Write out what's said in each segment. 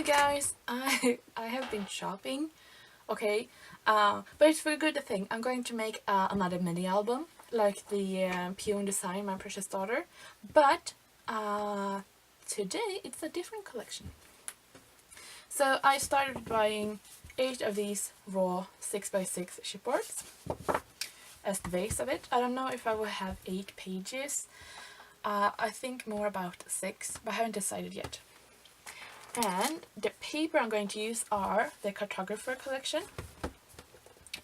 guys, I have been shopping, okay, but it's for a good thing. I'm going to make another mini album, like the Peony Design, My Precious Daughter, but today it's a different collection. So I started buying 8 of these raw 6x6 chipboards as the base of it. I don't know if I will have 8 pages. I think more about 6, but I haven't decided yet. And the paper I'm going to use are the Cartographer collection.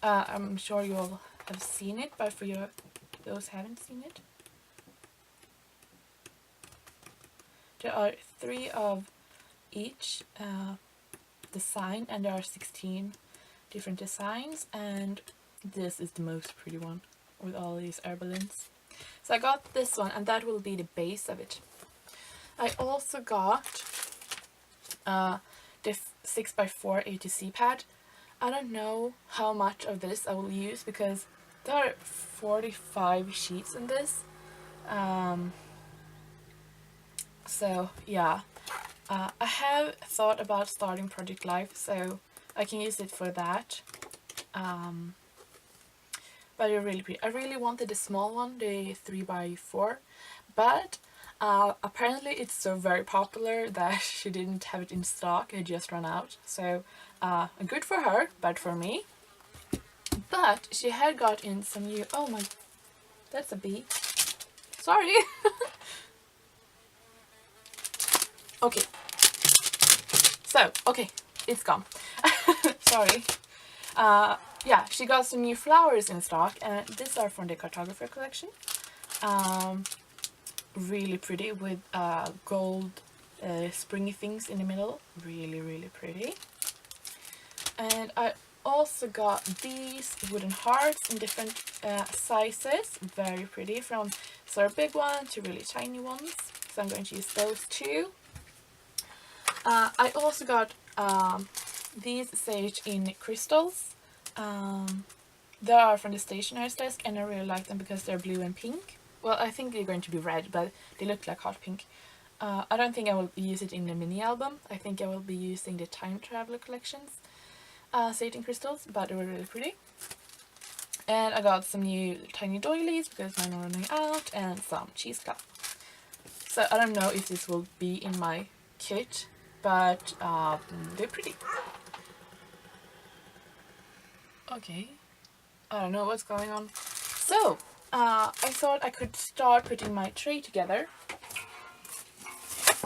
I'm sure you all have seen it, but for those who haven't seen it, there are 3 of each design, and there are 16 different designs, and this is the most pretty one with all these air balloons. So I got this one, and that will be the base of it. I also got the 6x4 ATC pad. I don't know how much of this I will use because there are 45 sheets in this. So yeah, I have thought about starting Project Life, so I can use it for that. But they're really pretty. I really wanted the small one, the 3x4, but apparently it's so very popular that she didn't have it in stock. It just ran out. So good for her, bad for me. But she had got in some new... Oh my... That's a bee. Sorry. Okay. So, okay. It's gone. Sorry. Yeah, she got some new flowers in stock, and these are from the Cartographer collection. Really pretty with gold springy things in the middle. Really pretty. And I also got these wooden hearts in different sizes. Very pretty, from sort of big one to really tiny ones. So I'm going to use those too. I also got these sage in crystals. They are from the stationer's desk, and I really like them because they're blue and pink. Well, I think they're going to be red, but they look like hot pink. I don't think I will use it in the mini album. I think I will be using the Time Traveler collections sage in crystals, but they were really pretty. And I got some new tiny doilies because mine are running out, and some cheesecloth. So I don't know if this will be in my kit, but they're pretty. Okay, I don't know what's going on. So, I thought I could start putting my tray together.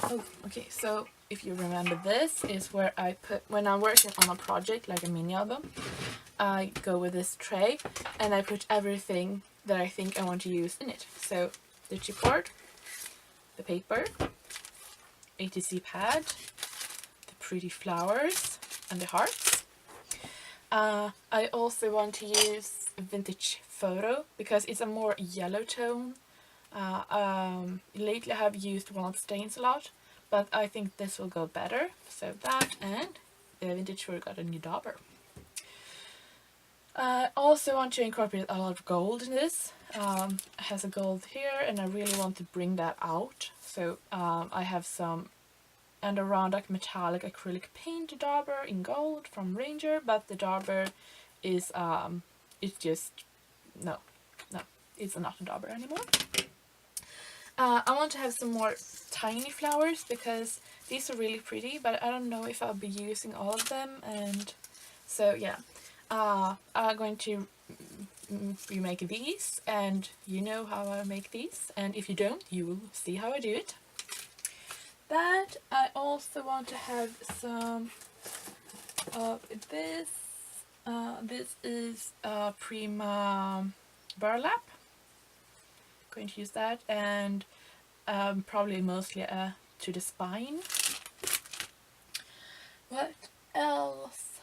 Oh, okay, so if you remember, this is where I put, when I'm working on a project like a mini album, I go with this tray and I put everything that I think I want to use in it. So, the chipboard, the paper, ATC pad, the pretty flowers, and the hearts. I also want to use vintage photo because it's a more yellow tone. Lately I have used walnut stains a lot, but I think this will go better. So that, and vintage photo got a new dauber. I also want to incorporate a lot of gold in this. It has a gold here, and I really want to bring that out. So I have some Adirondack metallic acrylic paint dauber in gold from Ranger, but the dauber is it's just no, it's not a dauber anymore. I want to have some more tiny flowers because these are really pretty, but I don't know if I'll be using all of them, and so yeah, I'm going to remake these, and you know how I make these, and if you don't, you will see how I do it. That I also want to have some of this. This is Prima burlap. Going to use that, and probably mostly to the spine. What else?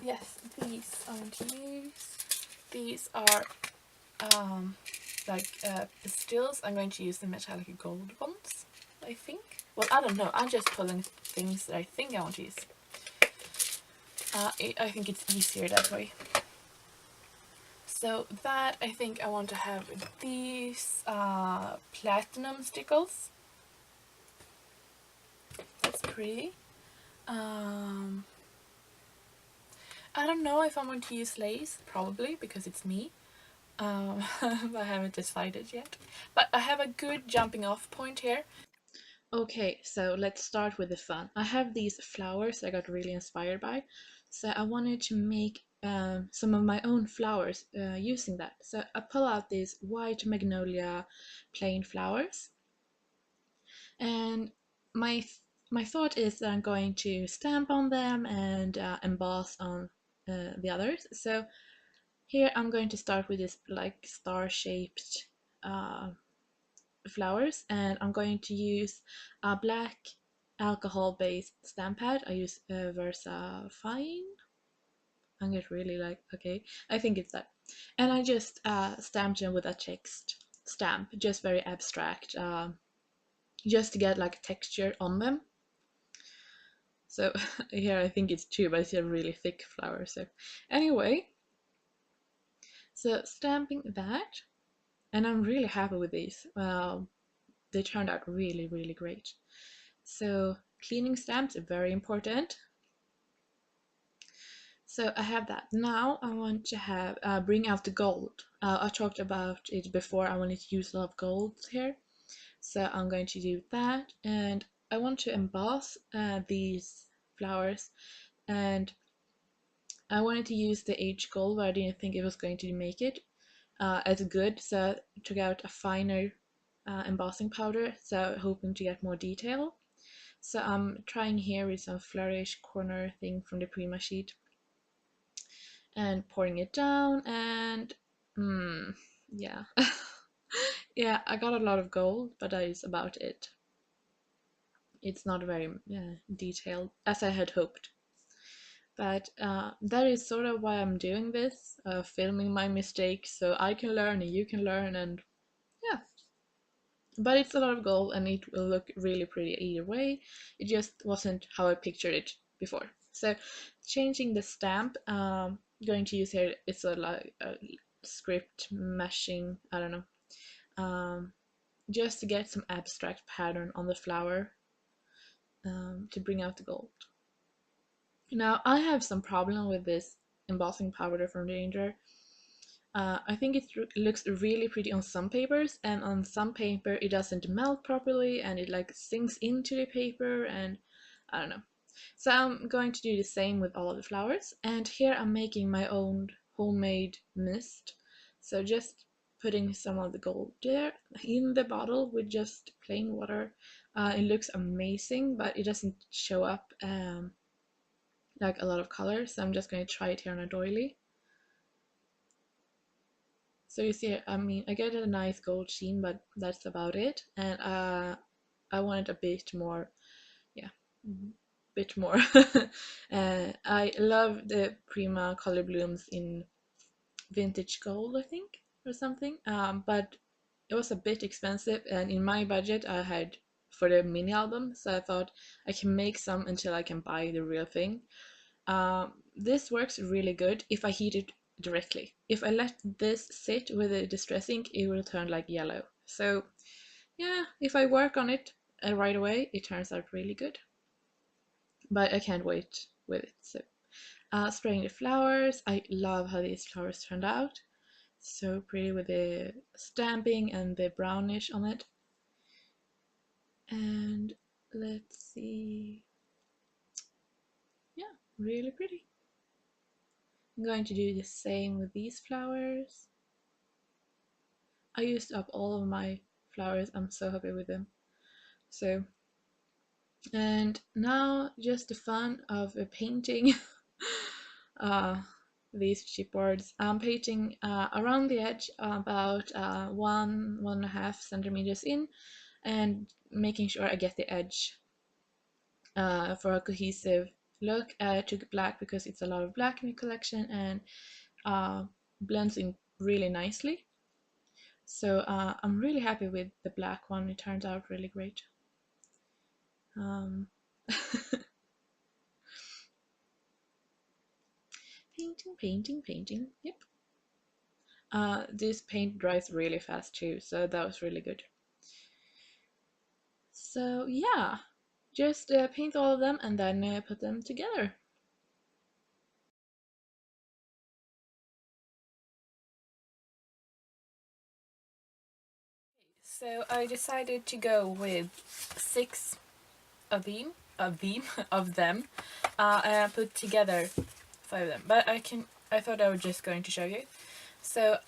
Yes, these I want to use. These are like pastilles. I'm going to use the metallic gold ones, I think. Well, I don't know. I'm just pulling things that I think I want to use. I think it's easier that way. So that, I think I want to have these platinum stickles. pretty. Um, I don't know if I'm going to use lace, probably, because it's me. I haven't decided yet. But I have a good jumping off point here. Okay, so let's start with the fun. I have these flowers I got really inspired by, so I wanted to make some of my own flowers using that. So I pull out these white magnolia plain flowers, and my thought is that I'm going to stamp on them and emboss on the others. So here I'm going to start with this like star-shaped uh, flowers, and I'm going to use a black alcohol-based stamp pad. I use Versa Fine. I'm get really like, okay, I think it's that. And I just stamped them with a text stamp, just very abstract, just to get like texture on them. So here I think it's two, but it's a really thick flower. So anyway, so stamping that, and I'm really happy with these. They turned out really, really great. So cleaning stamps are very important. So I have that. Now I want to have bring out the gold. I talked about it before. I wanted to use a lot of gold here. So I'm going to do that. And I want to emboss these flowers. And I wanted to use the H gold, but I didn't think it was going to make it as good. So I took out a finer embossing powder. So hoping to get more detail. So I'm trying here with some flourish corner thing from the Prima sheet and pouring it down, and yeah. Yeah, I got a lot of gold, but that is about it. It's not very detailed as I had hoped. But that is sort of why I'm doing this, filming my mistakes so I can learn and you can learn, and yeah. But it's a lot of gold and it will look really pretty either way. It just wasn't how I pictured it before. So changing the stamp, going to use here, it's a like a script meshing, I don't know, just to get some abstract pattern on the flower, to bring out the gold. Now I have some problem with this embossing powder from Danger. I think it looks really pretty on some papers, and on some paper it doesn't melt properly and it like sinks into the paper, and I don't know. So I'm going to do the same with all of the flowers, and here I'm making my own homemade mist. So just putting some of the gold there in the bottle with just plain water. It looks amazing, but it doesn't show up like a lot of color, so I'm just going to try it here on a doily. So you see, I mean, I get a nice gold sheen, but that's about it. And I wanted a bit more, yeah, bit more. I love the Prima color blooms in vintage gold, I think, or something. But it was a bit expensive, and in my budget, I had for the mini album, so I thought I can make some until I can buy the real thing. This works really good if I heat it directly. If I let this sit with the distress ink, it will turn like yellow. So yeah, if I work on it right away, it turns out really good. But I can't wait with it. So spraying the flowers. I love how these flowers turned out. So pretty with the stamping and the brownish on it. And let's see. Yeah, really pretty. I'm going to do the same with these flowers. I used up all of my flowers. I'm so happy with them. So, and now just the fun of painting uh, these chipboards. I'm painting around the edge about 1.5 centimeters in, and making sure I get the edge for a cohesive look. I took black because it's a lot of black in the collection, and uh, blends in really nicely. So I'm really happy with the black one. It turns out really great. Um, painting, painting, painting. Yep. This paint dries really fast too, so that was really good. So yeah, just paint all of them and then put them together. So I decided to go with 6 of them, of them, and I put together 5 of them. But I thought I was just going to show you. So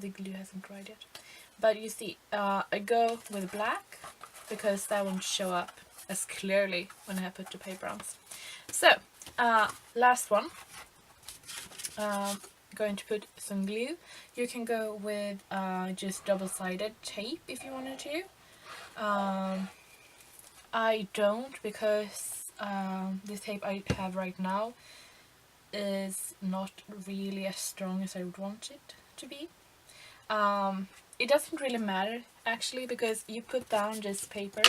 the glue hasn't dried yet. But you see, I go with black because that won't show up as clearly when I put the paper on. So, last one. Going to put some glue. You can go with just double-sided tape if you wanted to. I don't, because the tape I have right now is not really as strong as I would want it to be. It doesn't really matter actually, because you put down this paper.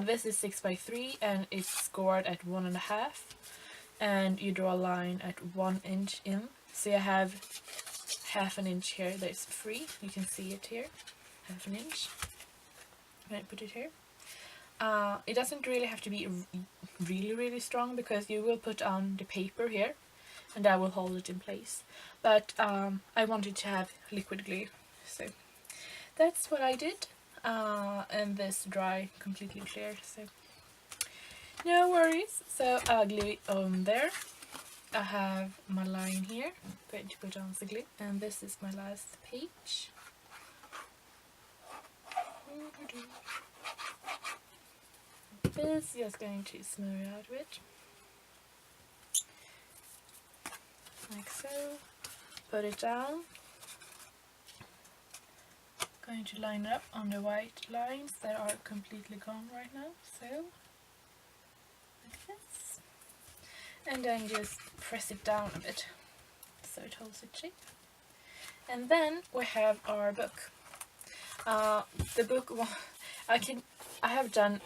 This is 6x3 and it's scored at 1.5, and you draw a line at 1 inch in. So you have half an inch here that's free. You can see it here, half an inch. I'm gonna put it here. It doesn't really have to be really strong, because you will put on the paper here and that will hold it in place. But I wanted to have liquid glue, so that's what I did. And this dry completely clear, so no worries. So I'll glue it on there. I have my line here, going to put on the glue, and this is my last page. This just going to smooth out a bit, like so. Put it down. Going to line it up on the white lines that are completely gone right now, so like this. And then just press it down a bit so it holds its shape. And then we have our book. The book, well, I have done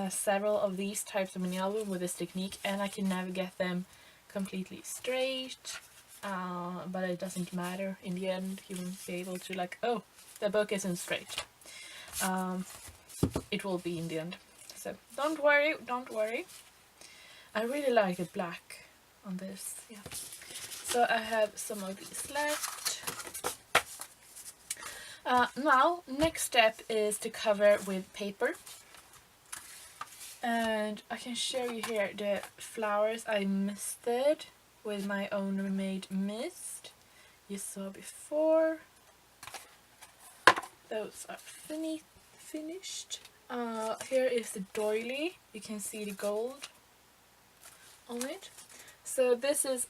several of these types of mini album with this technique, and I can never get them completely straight. But it doesn't matter. In the end, you will be able to, like, oh, the book isn't straight. It will be in the end. So don't worry, don't worry. I really like the black on this. Yeah. So I have some of these left. Now, next step is to cover with paper. And I can show you here the flowers I misted with my own made mist. You saw before. Those are finished. Here is the doily. You can see the gold on it. So this is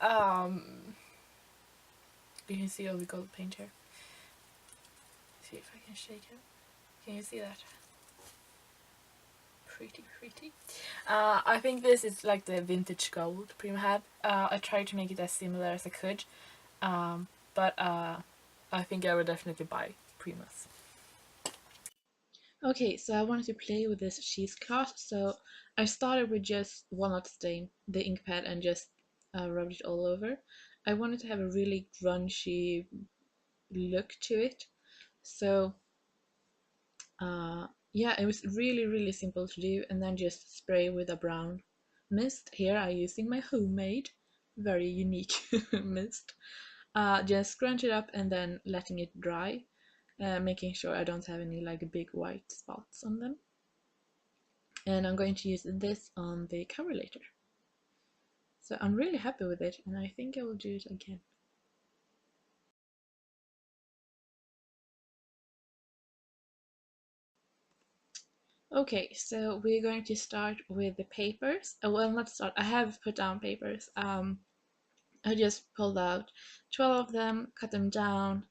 you can see all the gold paint here. See if I can shake it. Can you see that? Pretty. I think this is like the vintage gold Prima had. I tried to make it as similar as I could, but I think I would definitely buy Prima's. Okay, so I wanted to play with this cheesecloth, so I started with just walnut stain, the ink pad, and just rubbed it all over. I wanted to have a really grungy look to it, so yeah, it was really simple to do, and then just spray with a brown mist. Here I'm using my homemade, very unique mist. Just scrunch it up and then letting it dry, making sure I don't have any like big white spots on them. And I'm going to use this on the cover later. So I'm really happy with it, and I think I will do it again. Okay, so we're going to start with the papers. Well, not start, I have put down papers. I just pulled out 12 of them, cut them down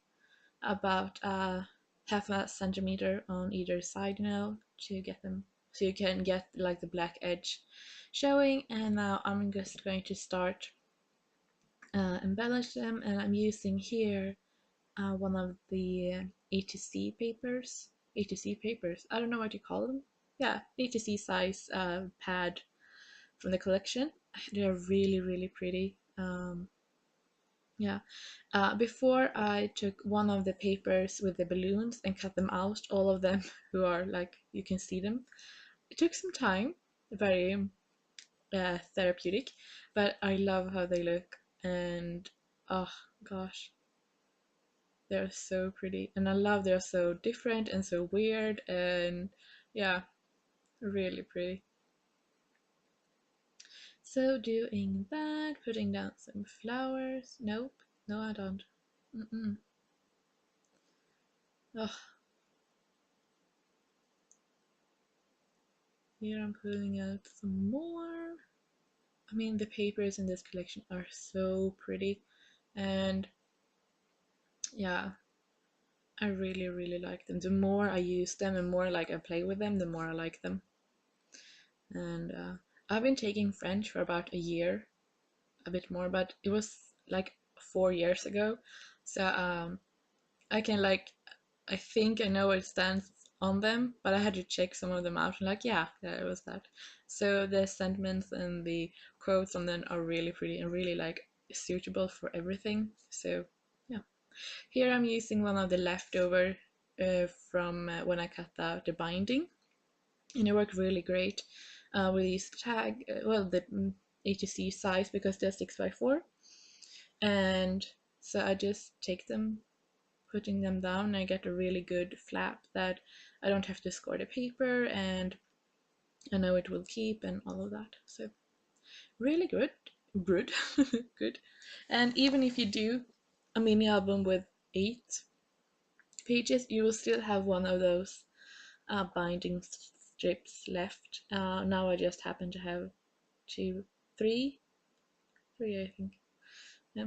about half a centimeter on either side, to get them so you can get like the black edge showing. And now I'm just going to start embellish them, and I'm using here one of the A2C papers. A2C papers, I don't know what you call them. Yeah, A2C size pad from the collection. They're really pretty. Yeah. Before I took one of the papers with the balloons and cut them out, all of them who are like, you can see them. it took some time, very therapeutic, but I love how they look, and oh gosh, they're so pretty, and I love they're so different and so weird, and yeah, really pretty. So doing that, putting down some flowers. Nope, no I don't. Mm-mm. Ugh, here I'm pulling out some more. I mean, the papers in this collection are so pretty, and yeah, I really, really like them. The more I use them and more like I play with them, the more I like them. And I've been taking French for about a year, a bit more, but it was like 4 years ago. So I can like, I think I know what it stands on them, but I had to check some of them out. And like, yeah, it was that. So the sentiments and the quotes on them are really pretty and really like suitable for everything. So yeah. Here I'm using one of the leftover from when I cut out the binding, and it worked really great. We used tag, well, the A2C size because they're 6x4, and so I just take them, putting them down, and I get a really good flap that I don't have to score the paper, and I know it will keep and all of that. So really good, good. And even if you do a mini album with 8 pages, you will still have one of those binding strips left. Now I just happen to have two, three, three, I think. Yeah.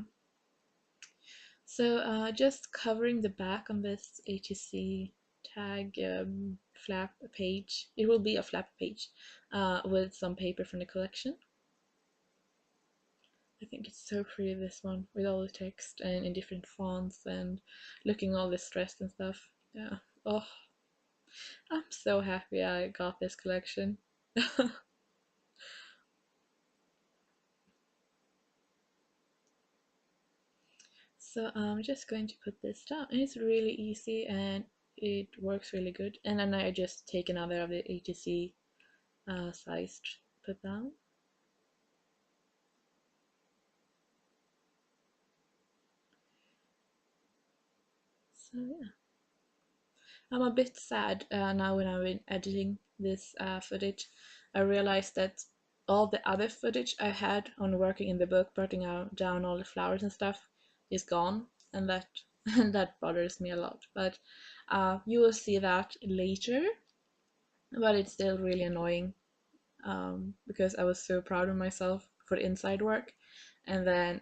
So just covering the back on this ATC tag flap page. It will be a flap page with some paper from the collection. I think it's so pretty, this one, with all the text and in different fonts and looking all distressed and stuff. Yeah. Oh, I'm so happy I got this collection. So I'm just going to put this down, and it's really easy and it works really good. And then I just take another of the ATC sized put down. So yeah, I'm a bit sad now when I've been editing this footage. I realized that all the other footage I had on working in the book, putting out, down all the flowers and stuff, is gone, and that and that bothers me a lot. But you will see that later. But it's still really annoying because I was so proud of myself for the inside work, and then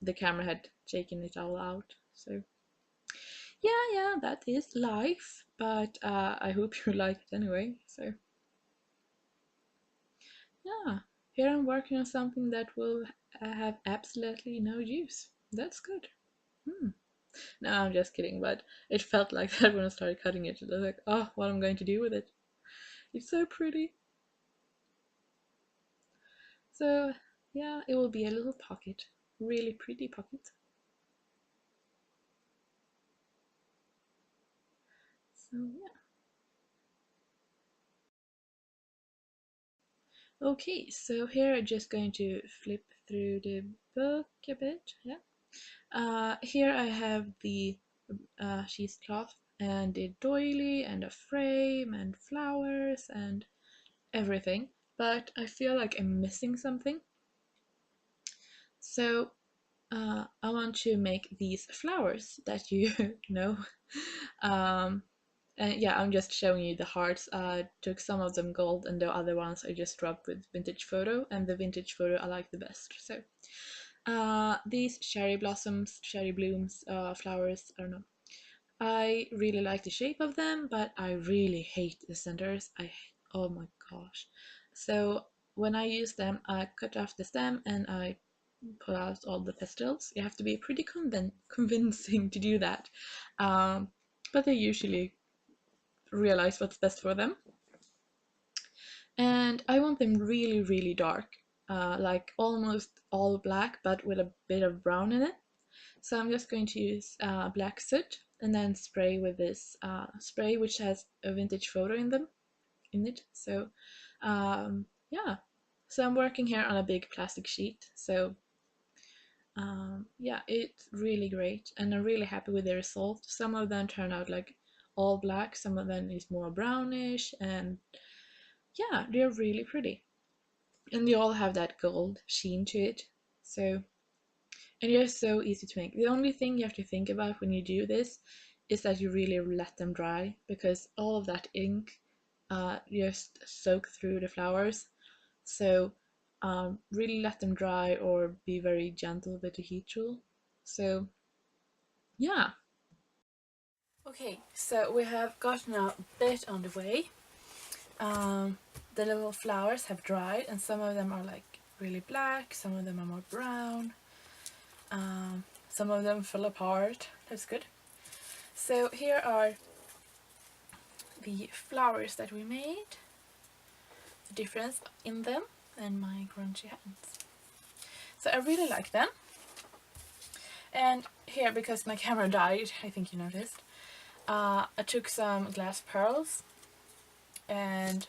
the camera had taken it all out. So yeah, that is life. But I hope you like it anyway. So yeah, here I'm working on something that will have absolutely no use. That's good. Hmm. No, I'm just kidding, but it felt like that when I started cutting it. I was like, oh, what I'm going to do with it. It's so pretty. So yeah, it will be a little pocket. Really pretty pocket. So yeah. Okay, so here I'm just going to flip through the book a bit. Yeah. Here I have the cheesecloth and the doily and a frame and flowers and everything, but I feel like I'm missing something. So I want to make these flowers that you know. Um, and yeah, I'm just showing you the hearts. I took some of them gold, and the other ones I just rubbed with vintage photo, and the vintage photo I like the best. So these cherry blossoms, cherry blooms, flowers, I don't know. I really like the shape of them, but I really hate the centers. Oh my gosh. So when I use them, I cut off the stem and I pull out all the pastels. You have to be pretty convincing to do that. Um, but they usually realize what's best for them. And I want them really, really dark, like almost all black, but with a bit of brown in it. So I'm just going to use black soot and then spray with this spray which has a vintage photo in them. in it. So yeah, so I'm working here on a big plastic sheet. So yeah, it's really great, and I'm really happy with the result. Some of them turn out like all black, some of them is more brownish, and yeah, they're really pretty. And they all have that gold sheen to it. So, and they're so easy to make. The only thing you have to think about when you do this is that you really let them dry, because all of that ink just soak through the flowers. So really let them dry, or be very gentle with the heat tool. So yeah. Okay, so we have gotten a bit on the way. The little flowers have dried, and some of them are like really black, some of them are more brown, some of them fell apart. That's good. So here are the flowers that we made, the difference in them, and my grungy hands. So I really like them. And here, because my camera died, I think you noticed, I took some glass pearls and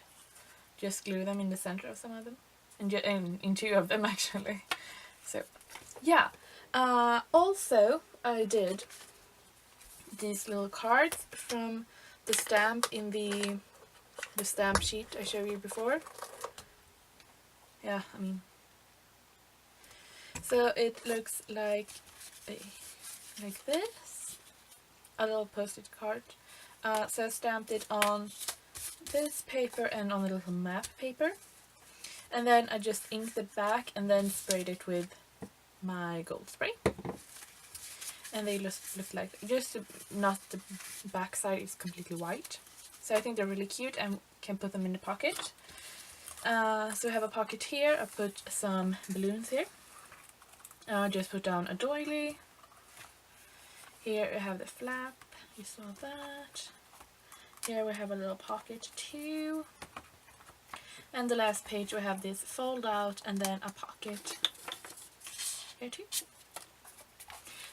just glue them in the center of some of them, and in two of them actually. So yeah. Also, I did these little cards from the stamp in the stamp sheet I showed you before. Yeah, I mean, so it looks like this, a little post-it card. So I stamped it on this paper and on a little map paper, and then I just inked the back and then sprayed it with my gold spray. And they just look like, just not the back side is completely white. So I think they're really cute and can put them in the pocket. So I have a pocket here. I put some balloons here. Just put down a doily. Here I have the flap. You saw that. Here we have a little pocket too. And the last page we have this fold out and then a pocket here too.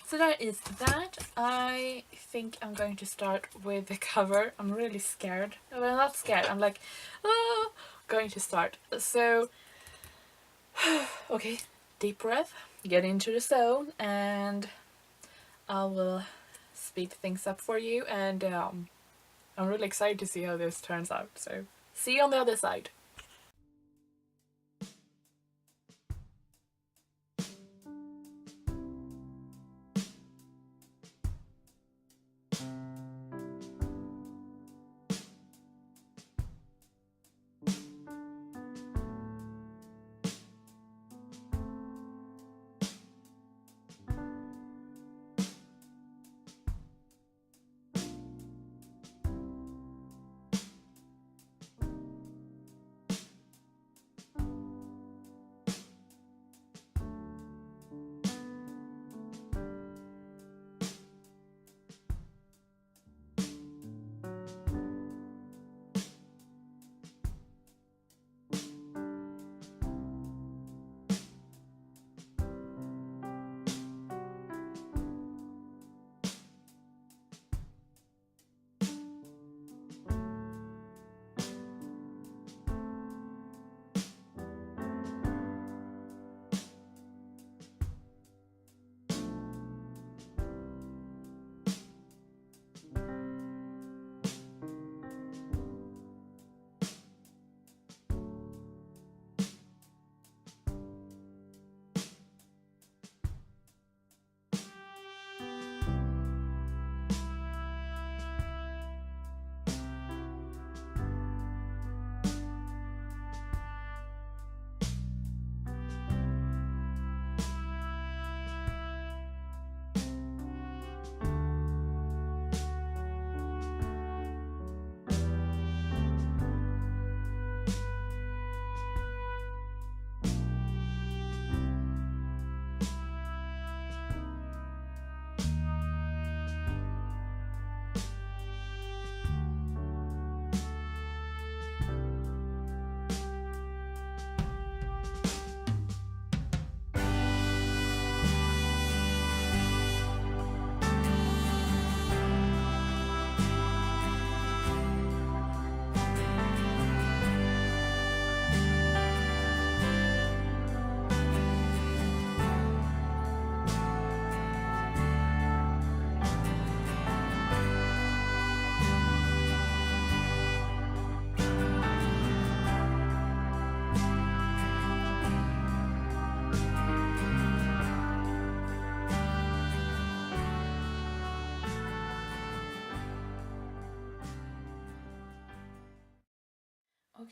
So that is that. I think I'm going to start with the cover. I'm really scared. Well, I'm not scared. I'm like, oh, going to start. So, okay, deep breath, get into the zone, and I will speed things up for you. And I'm really excited to see how this turns out. So, see you on the other side.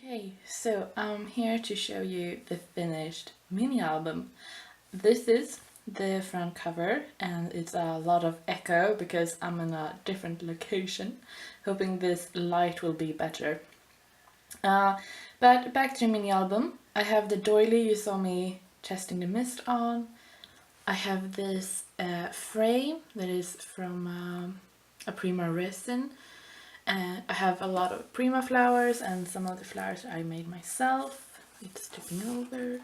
Okay, so I'm here to show you the finished mini album. This is the front cover, and it's a lot of echo because I'm in a different location, hoping this light will be better. But back to the mini album, I have the doily you saw me testing the mist on. I have this frame that is from a Prima resin. And I have a lot of Prima flowers and some of the flowers I made myself. It's tipping over.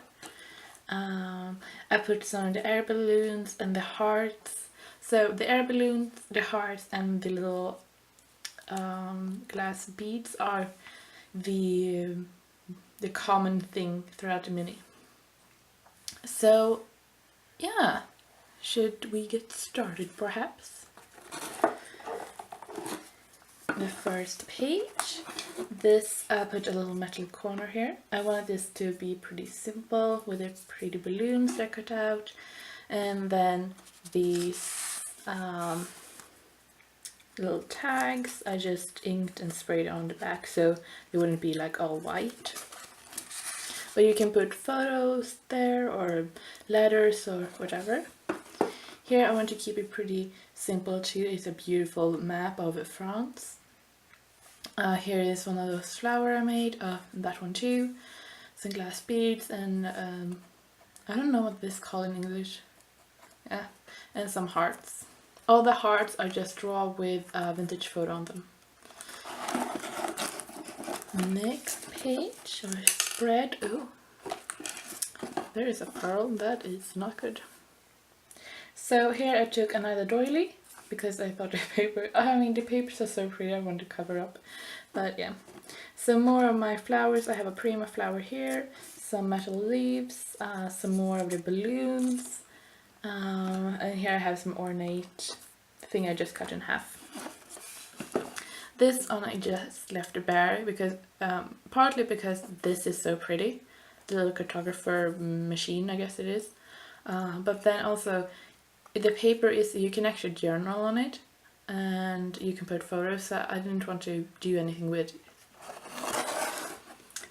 I put some of the air balloons and the hearts. So the air balloons, the hearts and the little glass beads are the common thing throughout the mini. So yeah, should we get started perhaps? The first page, this I put a little metal corner here. I wanted this to be pretty simple with the pretty balloons that I cut out, and then these little tags I just inked and sprayed on the back so they wouldn't be like all white. But you can put photos there or letters or whatever. Here I want to keep it pretty simple too. It's a beautiful map of France. Here is one of those flowers I made, that one too, some glass beads, and I don't know what this is called in English, yeah, and some hearts. All the hearts I just draw with a vintage photo on them. Next page, or spread, oh, there is a pearl, that is not good. So here I took another doily, because I thought the paper, the papers are so pretty, I want to cover up, but yeah. So more of my flowers, I have a Prima flower here, some metal leaves, some more of the balloons, and here I have some ornate thing I just cut in half. This one I just left bare, because partly because this is so pretty, the little Cartographer machine I guess it is, but then also the paper is, you can actually journal on it and you can put photos, so I didn't want to do anything with it.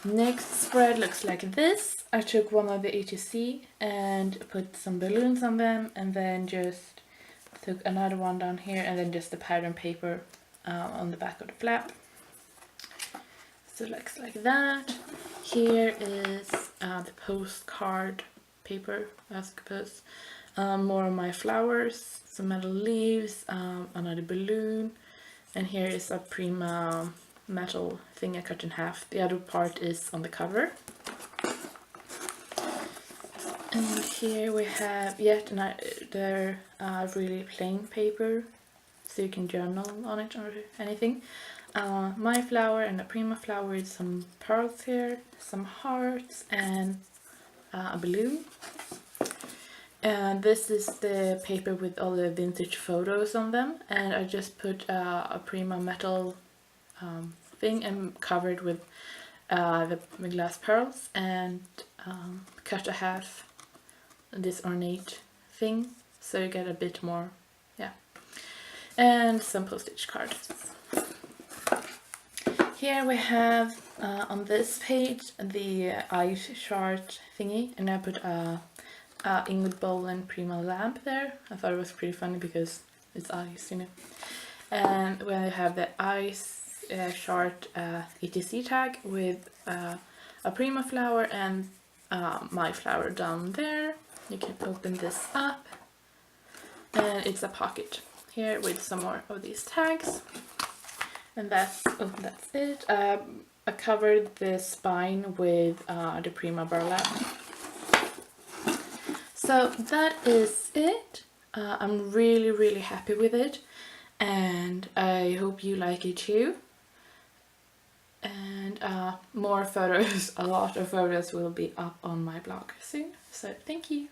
Next spread looks like this. I took one of the ETC and put some balloons on them, and then just took another one down here, and then just the pattern paper on the back of the flap. So it looks like that. Here is the postcard paper, I suppose. More of my flowers, some metal leaves, another balloon, and here is a Prima metal thing I cut in half. The other part is on the cover. And here we have yet another really plain paper, so you can journal on it or anything. My flower and a Prima flower with some pearls here, some hearts, and a balloon. And this is the paper with all the vintage photos on them, and I just put a Prima metal thing and covered with the glass pearls, and cut a half this ornate thing so you get a bit more, yeah, and some postage cards. Here we have on this page the ice chart thingy, and I put a ingot bowl and Prima lamp there. I thought it was pretty funny because it's ice, you know. And we have the ice chart ETC tag with a Prima flower and my flower down there. You can open this up, and it's a pocket here with some more of these tags. And that's it. I covered the spine with the Prima burlap. So that is it. I'm really happy with it, and I hope you like it too. And more photos, a lot of photos will be up on my blog soon. So thank you.